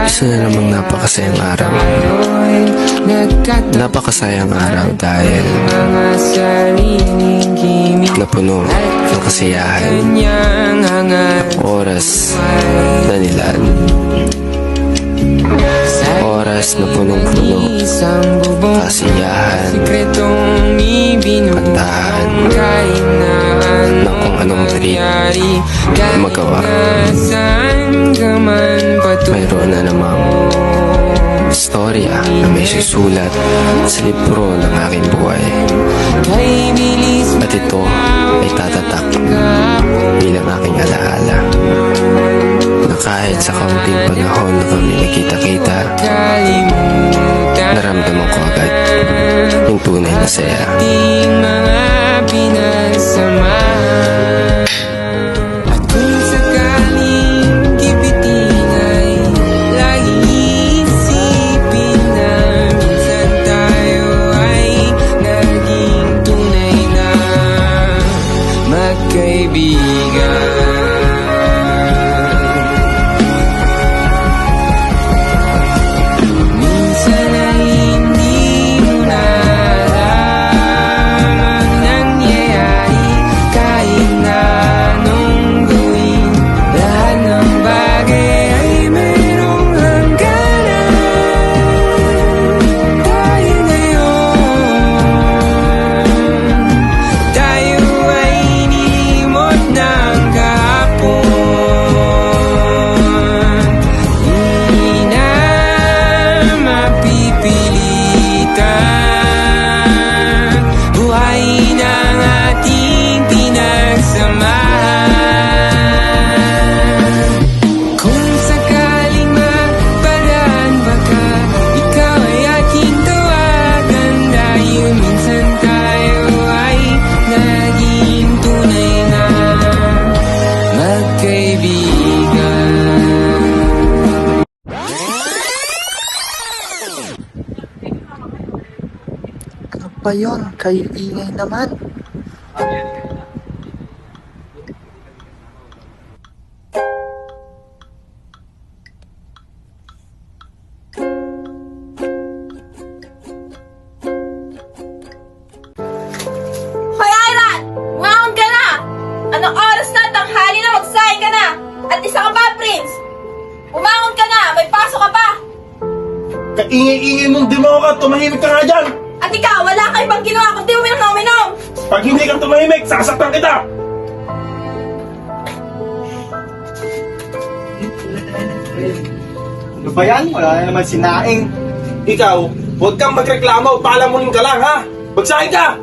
Isa na namang napakasayang araw. Napakasayang araw dahil napuno ng kasiyahan, oras na nilaan, oras na punong-puno, kasiyahan, kantahan, ng kung anong trip na magawa. Mayroon na namang istorya na may susulat sa libro ng aking buhay. At ito ay tatatak bilang aking alaala na kahit sa kaunting panahon na kami nagkita-kita, naramdaman ko agad yung tunay na saya. Pa yun, kayo ingay naman. Hoy, Iran! Umangon ka na! Anong oras na? Tanghali na, magsahin ka na! At isa ka pa, Prince! Umangon ka na! May pasok ka pa! Kaingay-ingay mong demo ka, tumahimik ka nga dyan! At ikaw, wala ka ibang ginawa kundi uminom na uminom! Pag hindi ka tumahimik, sasaktan kita! Ano ba yan? Wala na naman sinaing. Ikaw, huwag kang magreklamo, palamunin ka lang ha! Magsahin ka!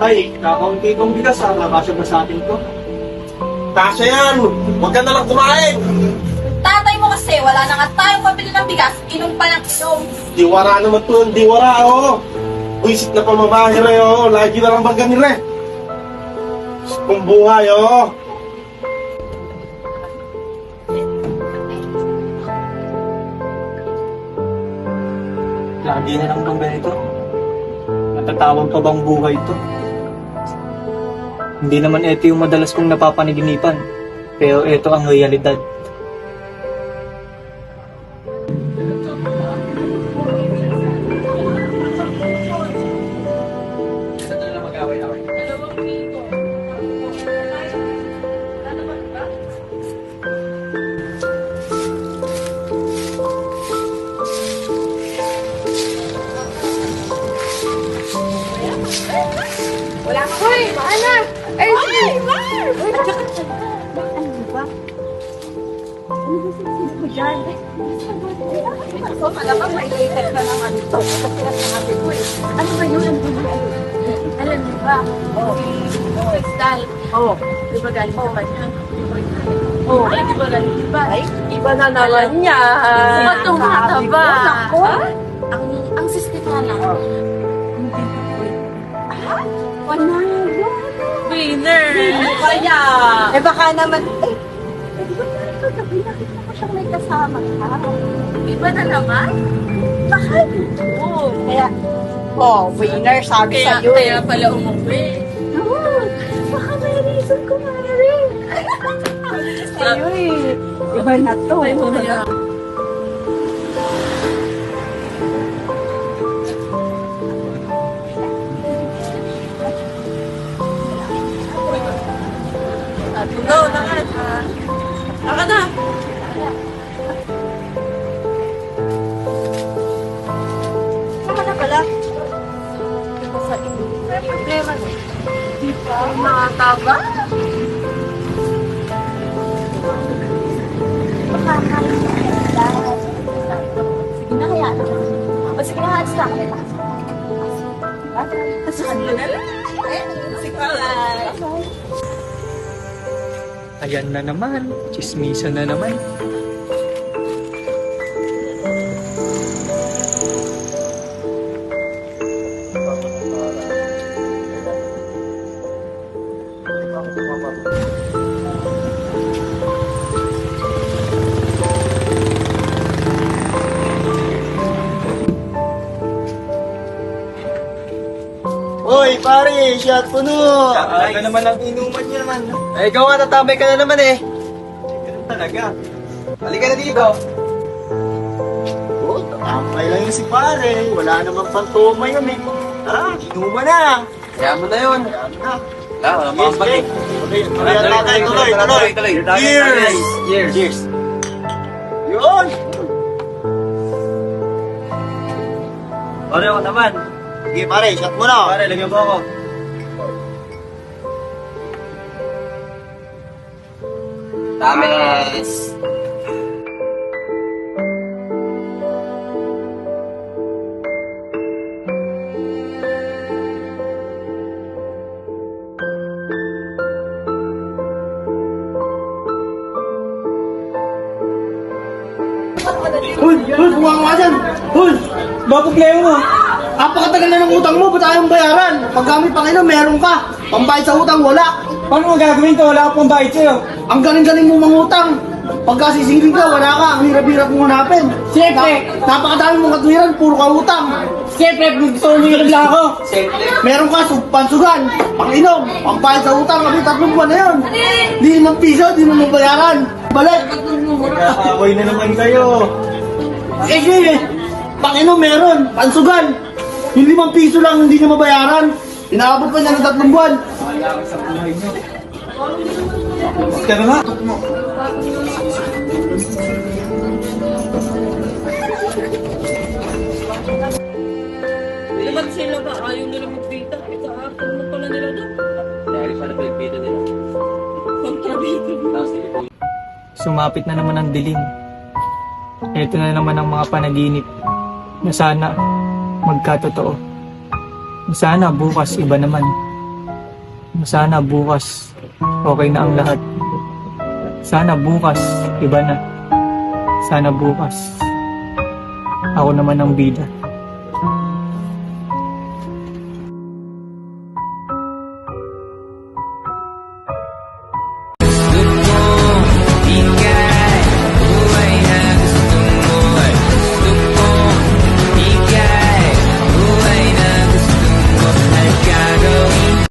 Ay, kakaunti itong bigas ha. Nakasya ba sa atin to? Tasya yan! Huwag ka na lang kumain! Tatay mo kasi, wala na nga tayong pabili ng bigas, inom pa ng inom. Diwara naman to, diwara oh! Buisit na pamabahe re oh! Lagi na lang baga nila eh! Kung buhay oh! Lagi na lang itong ganito. Natatawag pa bang buhay to? Hindi naman ito yung madalas kong napapaniginipan. Pero ito ang realidad. Wala ka. Hoy, Ana! Ay, Mar! Ano ba? Ano ba sinasabi ko dyan? So, malamang may later ka naman ito. Kasi nasabi ko eh. Ano ba yun? Ano ba yun? Alam niyo ba? Si Crystal. Oo. Di ba galing sa kanya? Oo. Ay, di ba galing? Di ba? Ay, iba na naman niya. Ba't tumataba? Naku. Ang sister nga lang. Panalo. Winner! Kaya. Eh baka naman, di ba parang kagabi nakita ko siyang may kasama ka? Iba na naman? Mahal mo. Kaya, winner, sabi kaya pala umuwi. Oo, baka may reason ko nga rin. Sa'yo eh. Iba na to. Go, lakad. Lakad na. Saka na pala. May problema na. Di ba? Nakataba? Sige na, kaya na. O sige na, alis na kami. Saan mo na lang? Sige. Ayan na naman. Chismisa na naman. Hoy, pare, shot puno! Ay, naman ang inuman niya naman. Ay, ikaw nga, tatambay ka na naman eh. Ganun talaga. Halika na dito. Oh, tatambay lang yun si pare. Wala namang pantoma yun eh. Tara, inuman na. Kaya mo na yun. Kaya mo na. Wala Yes, okay. Okay, tuloy. Cheers! Cheers. Yun! Pare ako naman. Sige pare, shot mo na. Pare, lagyan mo ako. Tames! Hoy, buwang ka dyan! Hoy, ba problema mo? Apakatagal na ng utang mo, ba't ayaw bayaran? Pag kami Panginoon, meron ka. Pambayad sa utang, wala. Paano mo gagawin to? Wala akong bayad sa'yo. Ang galing-galing mo mangutang. Pagka sisingin ka, wala ka. Ang hirap-hirap mong hanapin. Siyempre. Napakadami mong katwiran, puro ka utang. Siyempre, gusto mo hirap lang ako. Meron ka, pansugan, panginom, pambayad sa utang. Kami 3 buwan na yun. Di 5 piso, di mo mabayaran. Balik. Away na naman kayo. Eh, sige. Panginoon meron, pansugan. Yung 5 piso lang hindi niya mabayaran. Inaabot pa niya ng 3 buwan. Kaya nga. Ba't sila ba? Ayaw nila magbita. Ikaapon mo pala nila doon. Dahil pala pagpito nila. Kontrabito. Sumapit na naman ang dilim. Ito na naman ang mga panaginip na sana magkatotoo. Na sana bukas iba naman. Na sana bukas okay na ang lahat. Sana bukas iba na. Sana bukas ako naman ang bida.